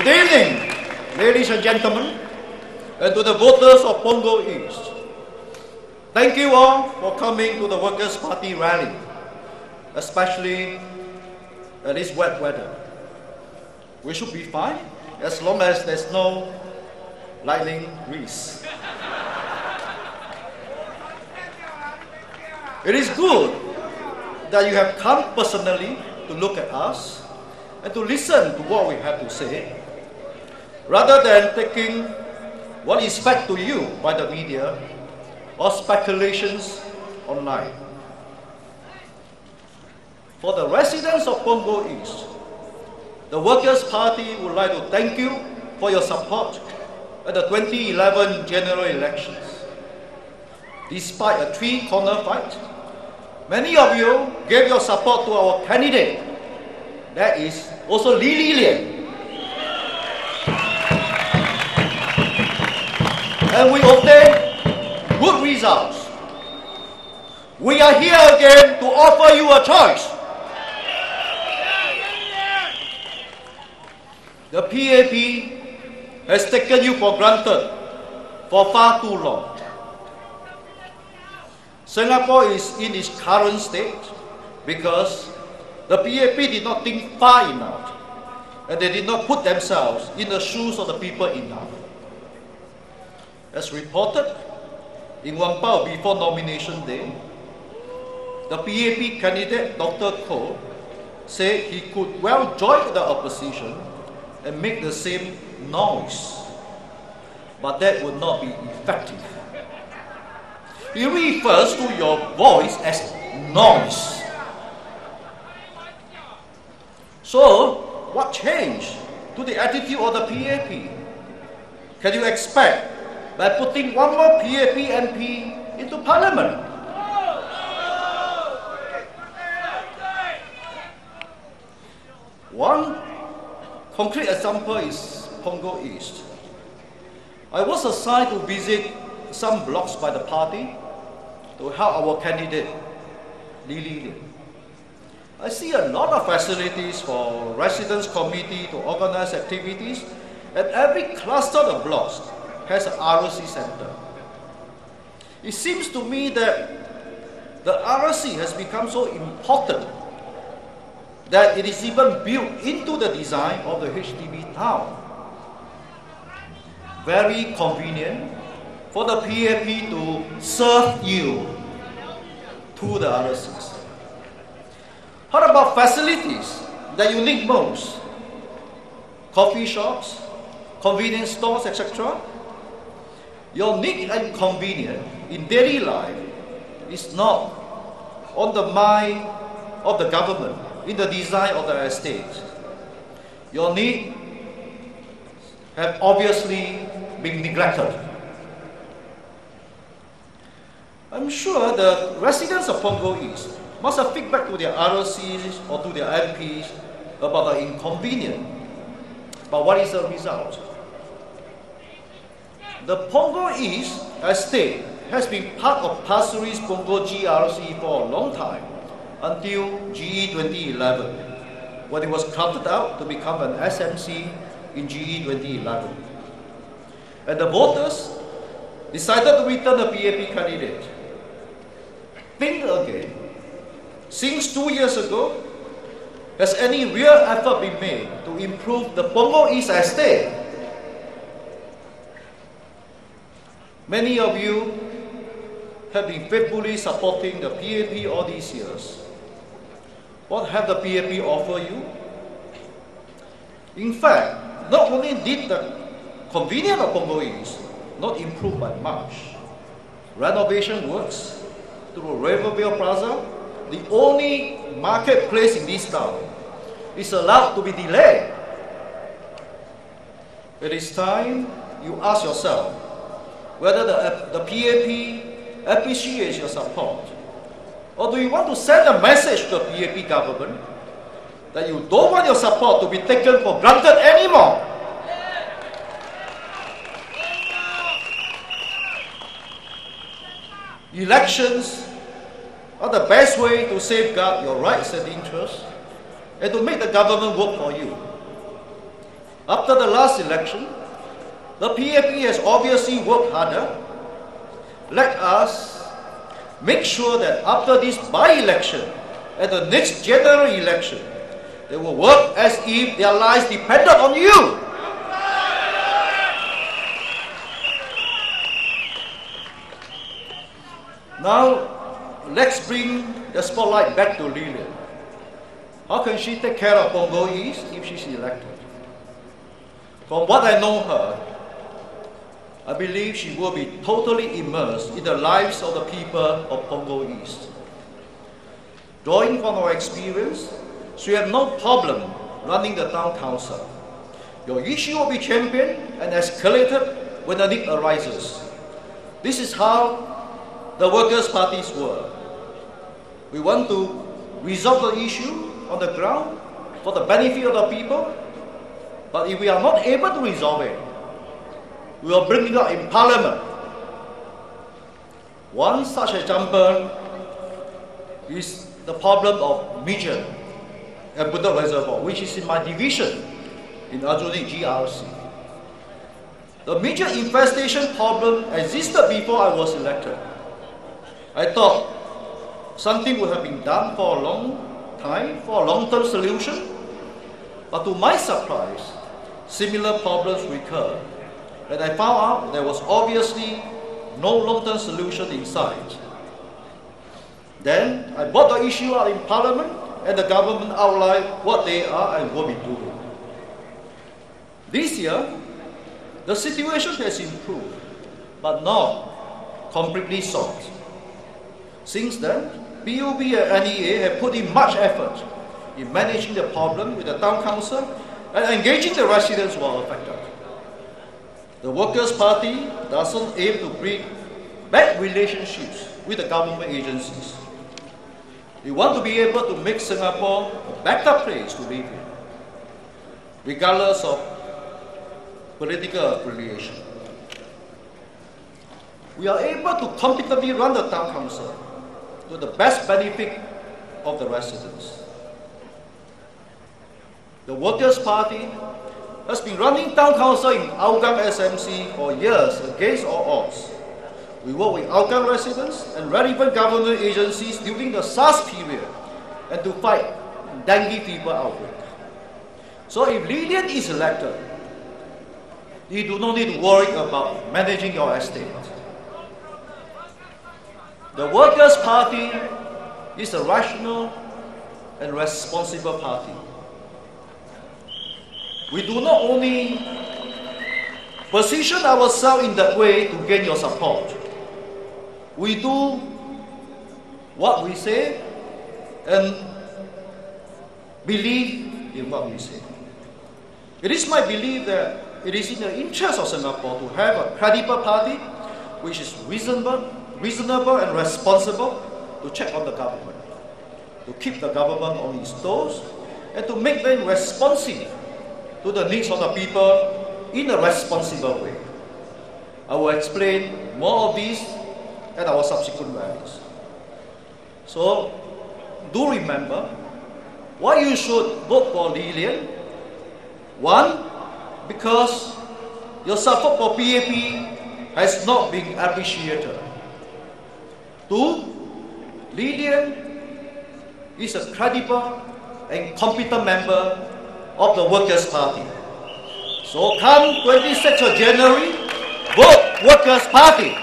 Good evening, ladies and gentlemen, and to the voters of Punggol East. Thank you all for coming to the Workers' Party rally, especially at this wet weather. We should be fine as long as there's no lightning breeze. It is good that you have come personally to look at us and to listen to what we have to say, rather than taking what is fed to you by the media or speculations online. For the residents of Punggol East, the Workers' Party would like to thank you for your support at the 2011 general elections. Despite a three-corner fight, many of you gave your support to our candidate, that is also Li Lian. And we obtained good results. We are here again to offer you a choice. The PAP has taken you for granted for far too long. Singapore is in its current state because the PAP did not think far enough, and they did not put themselves in the shoes of the people enough. As reported in Wangpao before nomination day, the PAP candidate Dr. Koh said he could well join the opposition and make the same noise, but that would not be effective. He refers to your voice as noise. So, what changed to the attitude of the PAP? Can you expect by putting one more PAP MP into Parliament? One concrete example is Punggol East. I was assigned to visit some blocks by the party to help our candidate, Li Lian. I see a lot of facilities for residents' committee to organize activities, and every cluster of blocks has an ROC center. It seems to me that the ROC has become so important that it is even built into the design of the HDB town. Very convenient for the PAP to serve you to the ROCs. How about facilities that you need most? Coffee shops, convenience stores, etc. Your need and convenience in daily life is not on the mind of the government in the design of the estate. Your needs have obviously been neglected. I'm sure the residents of Punggol East must have feedback to their ROCs or to their MPs about the inconvenience. But what is the result? The Punggol East estate has been part of Pasir Ris Punggol GRC for a long time, until GE 2011, when it was carved out to become an SMC in GE 2011. And the voters decided to return the PAP candidate. Think again. Since 2 years ago, has any real effort been made to improve the Punggol East estate? Many of you have been faithfully supporting the PAP all these years. What have the PAP offer you? In fact, not only did the convenience of Punggol East not improve by much, renovation works through Rivervale Plaza, the only marketplace in this town, is allowed to be delayed. It is time you ask yourself whether the PAP appreciates your support, or do you want to send a message to the PAP government that you don't want your support to be taken for granted anymore? Elections are the best way to safeguard your rights and interests and to make the government work for you. after the last election, the PAP has obviously worked harder. Let us make sure that after this by-election and the next general election, they will work as if their lives depended on you. Now, let's bring the spotlight back to Lilian. How can she take care of Punggol East if she's elected? From what I know her, I believe she will be totally immersed in the lives of the people of Punggol East. Drawing from our experience, she had no problem running the town council. Your issue will be championed and escalated when the need arises. This is how the Workers' Parties work. We want to resolve the issue on the ground for the benefit of the people, but if we are not able to resolve it, we will bring it up in Parliament. One such example is the problem of midget at Punggol Reservoir, which is in my division in Aljunied GRC. The midget infestation problem existed before I was elected. I thought something would have been done for a long time, for a long-term solution, but to my surprise, similar problems recurred. And I found out there was obviously no long-term solution in sight. Then I brought the issue out in Parliament, and the government outlined what they are and will be doing. This year, the situation has improved, but not completely solved. Since then, PUB and NEA have put in much effort in managing the problem with the town council and engaging the residents who are affected. The Workers' Party doesn't aim to bring back relationships with the government agencies. We want to be able to make Singapore a better place to live in, regardless of political affiliation. We are able to competently run the town council to the best benefit of the residents. The Workers' Party has been running town council in Hougang SMC for years against all odds. We work with Hougang residents and relevant government agencies during the SARS period and to fight dengue fever outbreak. So if Lilian is elected, you do not need to worry about managing your estate. The Workers' Party is a rational and responsible party. We do not only position ourselves in that way to gain your support. We do what we say and believe in what we say. It is my belief that it is in the interest of Singapore to have a credible party which is reasonable and responsible to check on the government, to keep the government on its toes, and to make them responsive to the needs of the people in a responsible way. I will explain more of this at our subsequent rallies. So, do remember why you should vote for Lilian. One, because your support for PAP has not been appreciated. Two, Lilian is a credible and competent member of the Workers' Party. So come 26th of January, vote Workers' Party.